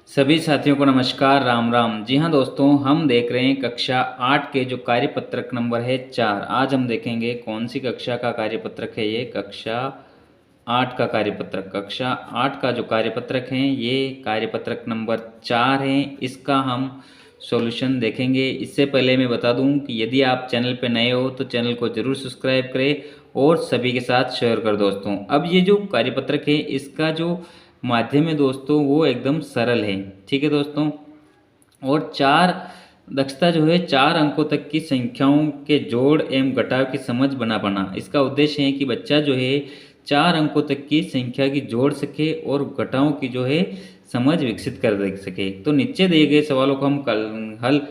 सभी साथियों को नमस्कार, राम राम। जी हाँ दोस्तों, हम देख रहे हैं कक्षा 8 के जो कार्यपत्रक नंबर है 4। आज हम देखेंगे कौन सी कक्षा का कार्यपत्रक है। ये कक्षा 8 का कार्यपत्रक, कक्षा 8 का जो कार्यपत्रक है ये कार्यपत्रक नंबर 4 है। इसका हम सॉल्यूशन देखेंगे। इससे पहले मैं बता दूं कि यदि आप चैनल पर नए हो तो चैनल को ज़रूर सब्सक्राइब करें और सभी के साथ शेयर कर दोस्तों। अब ये जो कार्यपत्रक है इसका जो माध्यम है दोस्तों वो एकदम सरल है। ठीक है दोस्तों, और चार दक्षता जो है 4 अंकों तक की संख्याओं के जोड़ एवं घटाव की समझ बना पाना। इसका उद्देश्य है कि बच्चा जो है 4 अंकों तक की संख्या की जोड़ सके और घटाओं की जो है समझ विकसित कर दे सके। तो नीचे दिए गए सवालों को हम हल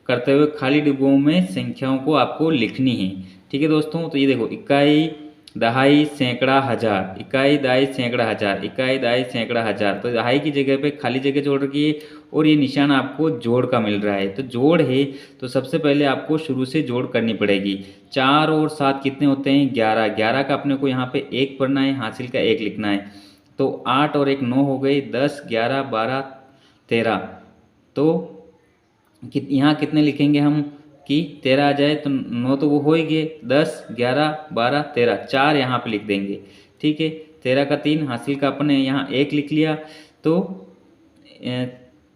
करते हुए खाली डिब्बों में संख्याओं को आपको लिखनी है। ठीक है दोस्तों, तो ये देखो इकाई, दहाई, सैकड़ा, हजार, इकाई, दहाई, सैकड़ा, हजार, इकाई, दहाई, सैकड़ा, हजार। तो दहाई की जगह पे खाली जगह जोड़ रखी है और ये निशान आपको जोड़ का मिल रहा है। तो जोड़ है तो सबसे पहले आपको शुरू से जोड़ करनी पड़ेगी। 4 और 7 कितने होते हैं? 11। 11 का अपने को यहाँ पे 1 पढ़ना है, हासिल का 1 लिखना है। तो 8 और 1 9 हो गई, 10, 11, 12, 13। तो यहाँ कितने लिखेंगे हम कि 13 आ जाए तो 9 तो वो हो ही गए, 10, 11, 12, 13, 4 यहाँ पे लिख देंगे। ठीक है, 13 का 3, हासिल का अपने यहाँ 1 लिख लिया। तो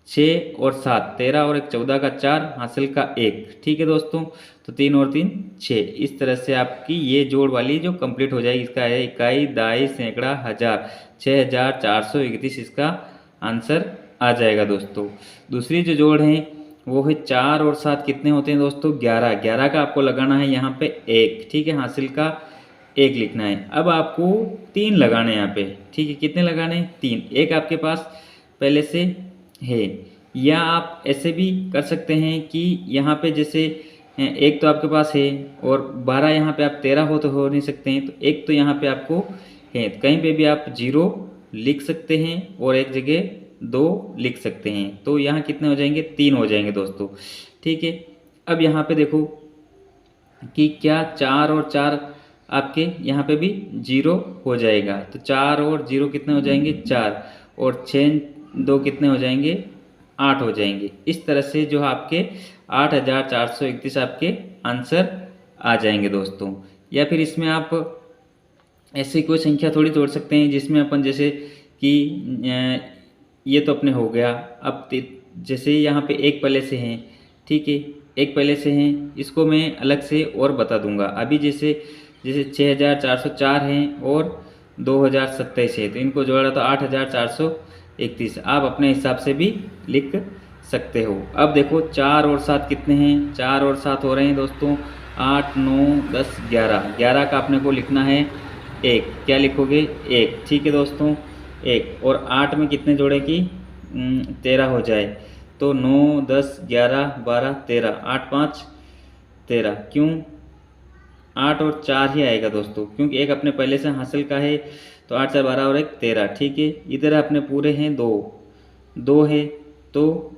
6 और 7, 13 और 1 14 का 4, हासिल का 1। ठीक है दोस्तों, तो 3 और 3 6। इस तरह से आपकी ये जोड़ वाली जो कंप्लीट हो जाएगी। इसका है इकाई, दहाई, सैकड़ा, हजार, 6431 इसका आंसर आ जाएगा दोस्तों। दूसरी जो जोड़ है वो है 4 और 7 कितने होते हैं दोस्तों? 11। 11 का आपको लगाना है यहाँ पे 1। ठीक है, हासिल का 1 लिखना है। अब आपको 3 लगाने हैं यहाँ पे। ठीक है, कितने लगाने हैं? 3। एक आपके पास पहले से है, या आप ऐसे भी कर सकते हैं कि यहाँ पे जैसे एक तो आपके पास है और 12 यहाँ पे आप 13 हो तो हो नहीं सकते हैं, तो एक तो यहाँ पे आपको है। कहीं पे भी आप 0 लिख सकते हैं और एक जगह 2 लिख सकते हैं। तो यहाँ कितने हो जाएंगे? 3 हो जाएंगे दोस्तों। ठीक है, अब यहाँ पे देखो कि क्या 4 और 4 आपके यहाँ पे भी 0 हो जाएगा। तो 4 और 0 कितने हो जाएंगे? 4, और 6 2 कितने हो जाएंगे? 8 हो जाएंगे। इस तरह से जो आपके 8431 आपके आंसर आ जाएंगे दोस्तों। या फिर इसमें आप ऐसी कोई संख्या थोड़ी जोड़ सकते हैं जिसमें अपन जैसे कि ये तो अपने हो गया। अब जैसे यहाँ पे एक पहले से हैं, ठीक है, एक पहले से हैं, इसको मैं अलग से और बता दूंगा। अभी जैसे जैसे 6404 हैं और 2027 है, तो इनको जोड़ा तो 8431 आप अपने हिसाब से भी लिख सकते हो। अब देखो 4 और 7 कितने हैं? 4 और 7 हो रहे हैं दोस्तों 8, 9, 10, 11। 11 का अपने को लिखना है 1। क्या लिखोगे? 1। ठीक है दोस्तों, 1। और 8 में कितने जोड़े कि 13 हो जाए। तो 9, 10, 11, 12, 13, 8 5 13। क्यों 8 और 4 ही आएगा दोस्तों, क्योंकि एक अपने पहले से हासिल का है। तो 8 4 12 और 1 13। ठीक है, इधर अपने पूरे हैं 2 2 है, तो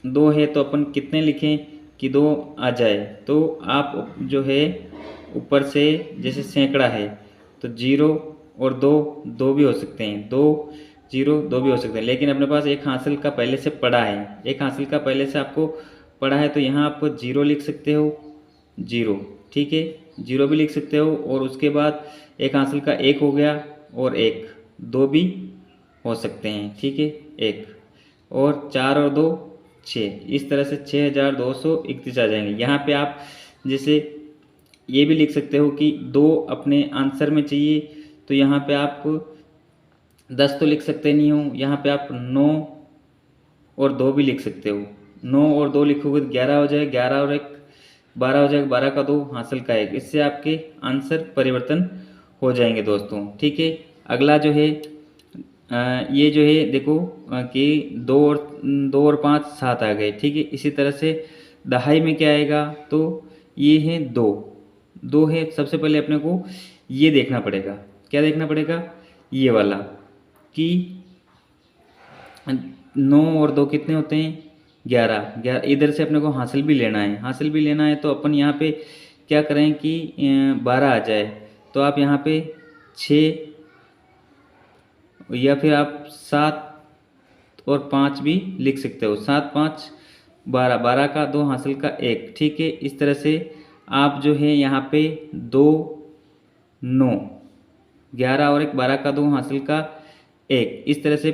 2 है तो अपन कितने लिखें कि 2 आ जाए। तो आप जो है ऊपर से जैसे सैकड़ा है तो 0 और 2 2 भी हो सकते हैं, 2 0 2 भी हो सकते हैं। लेकिन अपने पास एक हासिल का पहले से पड़ा है, एक हासिल का पहले से आपको पड़ा है, तो यहाँ आप 0 लिख सकते हो, 0। ठीक है, 0 भी लिख सकते हो। और उसके बाद एक हासिल का 1 हो गया और 1 2 भी हो सकते हैं। ठीक है, 1 और 4 और 2 6। इस तरह से 6231 आ जाएंगे। यहाँ पे आप जैसे ये भी लिख सकते हो कि 2 अपने आंसर में चाहिए, तो यहाँ पे आप 10 तो लिख सकते नहीं हो, यहाँ पे आप 9 और 2 भी लिख सकते हो। 9 और 2 लिखोगे तो 11 हो जाए, 11 और 1 12 हो जाएगा, 12 का 2 हासिल का 1। इससे आपके आंसर परिवर्तन हो जाएंगे दोस्तों। ठीक है, अगला जो है ये जो है देखो कि 2 और 5 7 आ गए। ठीक है, इसी तरह से दहाई में क्या आएगा? तो ये है 2 2 है। सबसे पहले अपने को ये देखना पड़ेगा, क्या देखना पड़ेगा? ये वाला कि 9 और 2 कितने होते हैं? 11 11। इधर से अपने को हासिल भी लेना है, हासिल भी लेना है। तो अपन यहाँ पे क्या करें कि 12 आ जाए, तो आप यहाँ पे 6 या फिर आप 7 और 5 भी लिख सकते हो। 7 5 12, 12 का 2 हासिल का 1, ठीक है। इस तरह से आप जो है यहाँ पे 2 9, 11 और 1 12 का 2 हासिल का 1, इस तरह से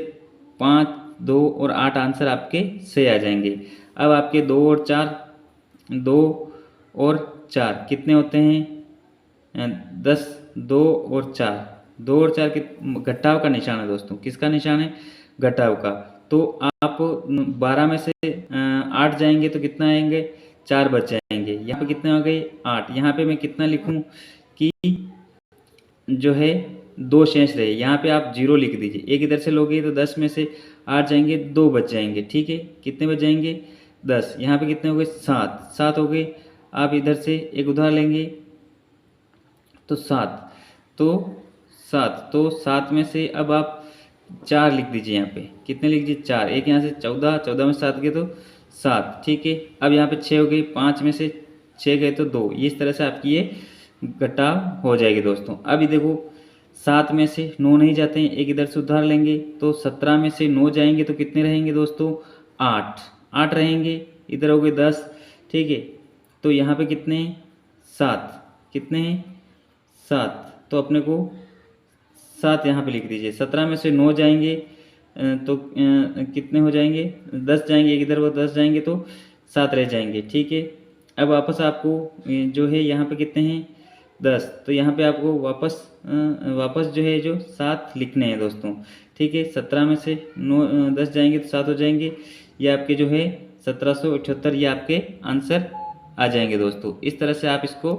5 2 और 8 आंसर आपके सही आ जाएंगे। अब आपके 2 और 4, 2 और 4 कितने होते हैं? 10, 2 और 4, 2 और 4 घटाव का निशान है दोस्तों। किसका निशान है? घटाव का। तो आप 12 में से 8 जाएंगे तो कितना आएंगे? 4 बच जाएंगे। यहाँ पे कितने आ गए? 8। यहाँ पे मैं कितना लिखूं कि जो है 2 शेष रहे, यहाँ पे आप 0 लिख दीजिए। एक इधर से लोगे तो 10 में से 8 जाएंगे, 2 बच जाएंगे, ठीक है। कितने बच जाएंगे? 10। यहाँ पे कितने हो गए? 7, 7 हो गए। आप इधर से एक उधार लेंगे तो 7, तो 7, तो 7 में से अब आप 4 लिख दीजिए। यहाँ पे कितने लिख दीजिए? 4। एक यहाँ से 14, 14 में 7 गए तो 7, ठीक है। अब यहाँ पे 6 हो गई, 5 में से 6 गए तो 2। इस तरह से आपकी ये घटाव हो जाएगी दोस्तों। अभी देखो 7 में से 9 नहीं जाते हैं, एक इधर से उधार लेंगे तो 17 में से 9 जाएंगे तो कितने रहेंगे दोस्तों? 8, 8 रहेंगे। इधर हो गए 10, ठीक है। तो यहाँ पे कितने हैं? 7। कितने हैं? 7। तो अपने को 7 यहाँ पे लिख दीजिए। 17 में से 9 जाएंगे तो कितने हो जाएंगे? 10 जाएंगे। एक इधर वो 10 जाएंगे तो 7 रह जाएंगे, ठीक है। अब वापस आपको जो है यहाँ पे कितने हैं? 10। तो यहाँ पे आपको वापस जो है जो 7 लिखने हैं दोस्तों, ठीक है। 17 में से 10 जाएंगे तो 7 हो जाएंगे। ये आपके जो है 1778 ये आपके आंसर आ जाएंगे दोस्तों। इस तरह से आप इसको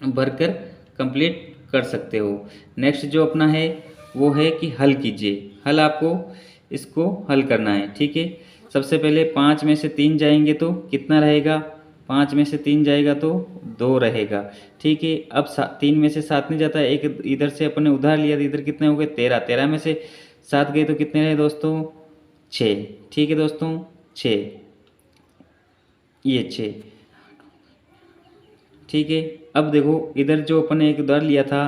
भरकर कंप्लीट कर सकते हो। नेक्स्ट जो अपना है वो है कि हल कीजिए। हल आपको इसको हल करना है, ठीक है। सबसे पहले 5 में से 3 जाएंगे तो कितना रहेगा? 5 में से 3 जाएगा तो 2 रहेगा, ठीक है। अब 3 में से 7 नहीं जाता है, एक इधर से अपने उधार लिया तो इधर कितने हो गए? 13, 13 में से 7 गए तो कितने रहे दोस्तों? 6, ठीक है दोस्तों। 6, ये 6, ठीक है। अब देखो इधर जो अपन ने एक उधार लिया था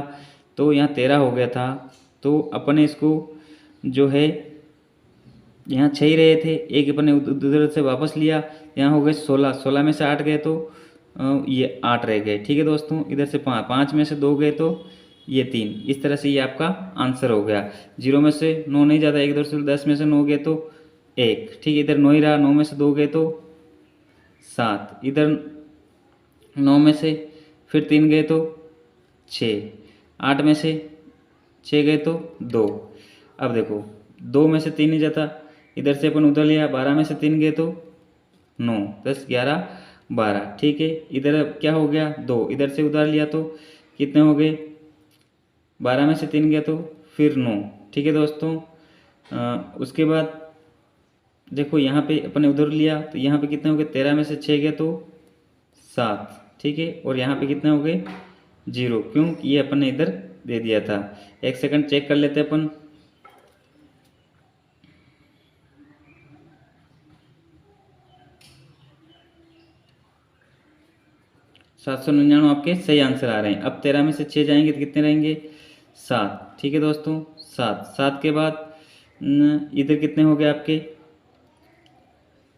तो यहाँ 13 हो गया था, तो अपन ने इसको जो है यहाँ 6 ही रहे थे, एक अपन ने उधर से वापस लिया, यहाँ हो गए 16, 16 में से 8 गए तो ये 8 रह गए, ठीक है दोस्तों। इधर से 5, 5 में से 2 गए तो ये 3। इस तरह से ये आपका आंसर हो गया। 0 में से 9 नहीं जाता, एक इधर से 10 में से 9 गए तो 1, ठीक है। इधर 9 ही रहा, 9 में से 2 गए तो 7, इधर 9 में से फिर 3 गए तो 6, 8 में से 6 गए तो 2। अब देखो 2 में से 3 नहीं जाता, इधर से अपन उधर लिया, 12 में से 3 गए तो 9, 10 11 12, ठीक है। इधर क्या हो गया? 2, इधर से उधार लिया तो कितने हो गए? 12 में से 3 गया तो फिर 9, ठीक है दोस्तों। उसके बाद देखो यहाँ पे अपन ने उधर लिया तो यहाँ पे कितने हो गए? 13 में से 6 गया तो 7, ठीक है। और यहाँ पे कितने हो गए? 0, क्यों? ये अपन ने इधर दे दिया था। एक सेकंड चेक कर लेते हैं अपन। 799 आपके सही आंसर आ रहे हैं। अब 13 में से 6 जाएंगे तो कितने रहेंगे? 7, ठीक है दोस्तों। 7, 7 के बाद इधर कितने हो गए आपके?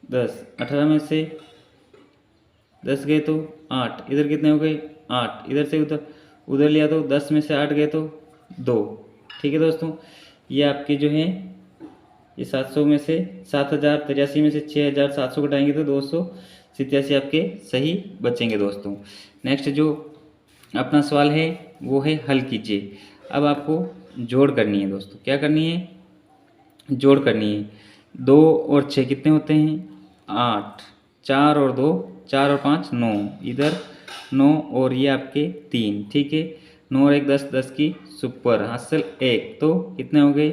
10, 18 में से 10 गए तो 8, इधर कितने हो गए? 8, इधर से उधर उधर लिया तो 10 में से 8 गए तो 2, ठीक है दोस्तों। ये आपके जो है ये 700 में से 7083 में से 6700 घटाएंगे तो 287 आपके सही बचेंगे दोस्तों। नेक्स्ट जो अपना सवाल है वो है हल कीजिए। अब आपको जोड़ करनी है दोस्तों। क्या करनी है? जोड़ करनी है। 2 और 6 कितने होते हैं? 8, 4 और 2, 4 और 5 9, इधर 9 और ये आपके 3, ठीक है। 9 और 1 10, 10 की सुपर हासिल 1, तो कितने हो गए?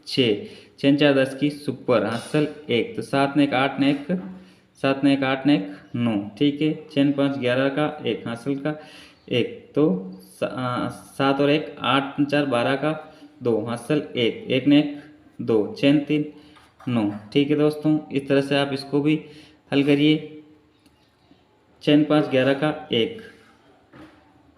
6, 6 4 10 की सुपर हासिल 1, तो 7 ने 1 8 ने 1 7 ने 1 8 ने 1 9, ठीक है। 6 5 11 का 1 हासिल का 1, तो 7 और 1 8 4 12 का 2 हासिल 1, 1 ने 1 2, 6 3 9, ठीक है दोस्तों। इस तरह से आप इसको भी हल करिए। 6 5 11 का 1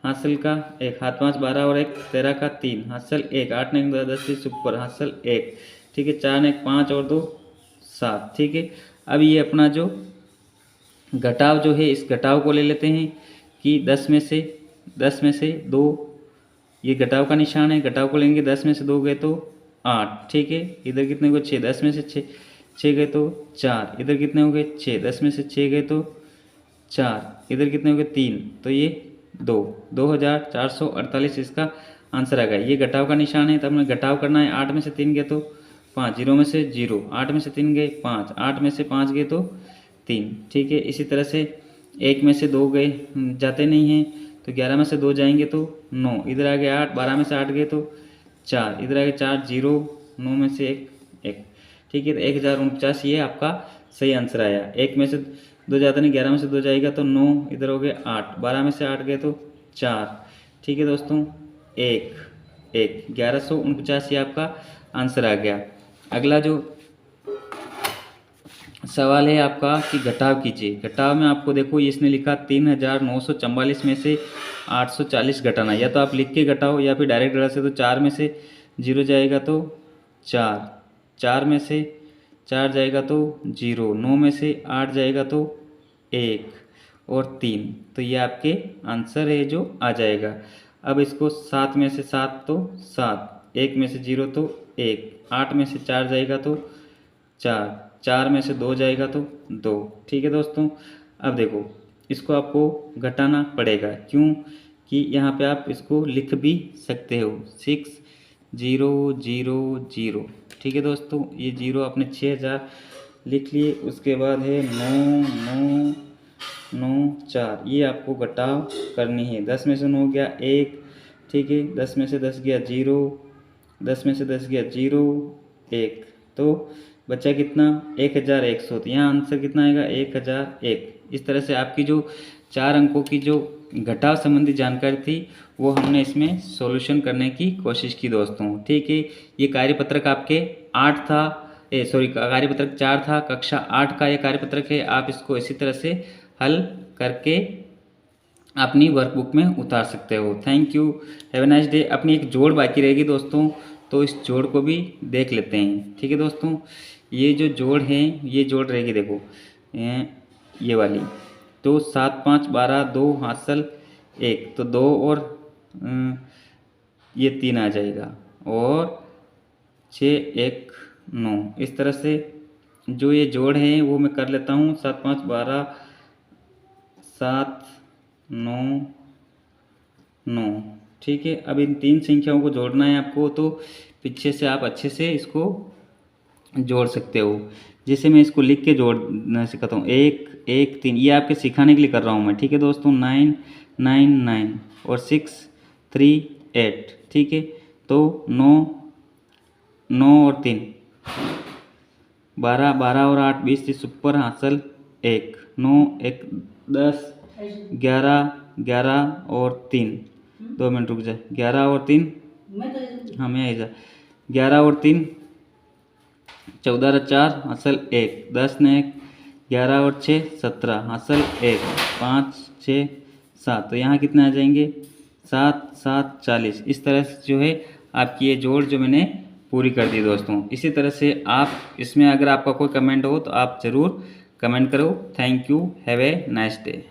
हासिल का 1, 7 5 12 और 1 13 का 3 हासिल 1, 8 ने 10 10 की सुपर हासिल 1, ठीक है। 4 ने 5 और 2 7। ठीक है, अब ये अपना जो घटाव जो है, इस घटाव को ले लेते हैं कि 10 में से 2, ये घटाव का निशान है, घटाव को लेंगे, 10 में से 2 गए तो 8। ठीक है, इधर कितने हो गए 6, 10 में से 6 गए तो 4, इधर कितने हो गए 6, 10 में से 6 गए तो 4, इधर कितने हो गए 3, तो ये 2448 इसका आंसर आ गया। ये घटाव का निशान है, तो हमें घटाव करना है। 8 में से 3 गए तो 5, 0 में से 0, 8 में से 3 गए 5, 8 में से 5 गए तो 3। ठीक है, इसी तरह से 1 में से 2 गए जाते नहीं हैं, तो 11 में से 2 जाएंगे तो 9, इधर आ गया 8, 12 में से 8 गए तो 4, इधर आ गया 4, 0, 9 में से 1। ठीक है, तो 1049 ये आपका सही आंसर आया। 1 में से 2 जाता नहीं, 11 में से 2 जाएगा तो 9, इधर हो गए 8, 12 में से 8 गए तो 4। ठीक है दोस्तों, 1149 ये आपका आंसर आ गया। अगला जो सवाल है आपका कि घटाव कीजिए। घटाव में आपको देखो, इसने लिखा 3944 में से 840 घटाना। या तो आप लिख के घटाओ या फिर डायरेक्ट घटा से। तो 4 में से 0 जाएगा तो 4, 4 में से 4 जाएगा तो 0, 9 में से 8 जाएगा तो 1 और 3। तो ये आपके आंसर है जो आ जाएगा। अब इसको 7 में से 7 तो 7, 1 में से 0 तो 1, 8 में से 4 जाएगा तो 4, 4 में से 2 जाएगा तो 2। ठीक है दोस्तों, अब देखो इसको आपको घटाना पड़ेगा। क्यों कि यहाँ पे आप इसको लिख भी सकते हो 6 0 0 0। ठीक है दोस्तों, ये 0 आपने 6000 लिख लिए। उसके बाद है 9 9 9 4, ये आपको घटाव करनी है। 10 में से 9 गया 1। ठीक है, 10 में से 10 गया 0, 10 में से 10 गया 0 1, तो बचा कितना 1100। तो यहाँ आंसर कितना आएगा 1001। इस तरह से आपकी जो 4 अंकों की जो घटाव संबंधी जानकारी थी वो हमने इसमें सॉल्यूशन करने की कोशिश की दोस्तों। ठीक है, ये कार्यपत्रक आपके 8 था, कार्यपत्रक 4 था, कक्षा 8 का ये कार्यपत्रक है। आप इसको इसी तरह से हल करके अपनी वर्कबुक में उतार सकते हो। Thank you, have a nice day. अपनी एक जोड़ बाकी रहेगी दोस्तों, तो इस जोड़ को भी देख लेते हैं। ठीक है दोस्तों, ये जो जोड़ है ये जोड़ रहेगी, देखो ये वाली। तो 7 5 12, 2 हासिल 1, तो 2 और ये 3 आ जाएगा, और 6 1 9। इस तरह से जो ये जोड़ है वो मैं कर लेता हूँ। 7 5 12, 7 9 9। ठीक है, अब इन 3 संख्याओं को जोड़ना है आपको, तो पीछे से आप अच्छे से इसको जोड़ सकते हो। जैसे मैं इसको लिख के जोड़ना सिखाता हूँ, 1 1 3, ये आपके सिखाने के लिए कर रहा हूँ मैं। ठीक है दोस्तों, 9 9 9 और 6 3 8। ठीक है, तो 9 9 और 3 12, 12 और 8 20, 30 ऊपर हासिल 1, 9 1 10, 11 11 और 3, 2 मिनट रुक जाए, 11 और 3 हमें ऐसा 11 और 3 14 और 4 हासिल 1, 10 ने 1, 11 और 6 17 हासिल 1, 5 6 7। तो यहाँ कितने आ जाएंगे 7 7 40। इस तरह से जो है आपकी ये जोड़ जो मैंने पूरी कर दी दोस्तों। इसी तरह से आप इसमें अगर आपका कोई कमेंट हो तो आप ज़रूर कमेंट करो। Thank you, have a nice day.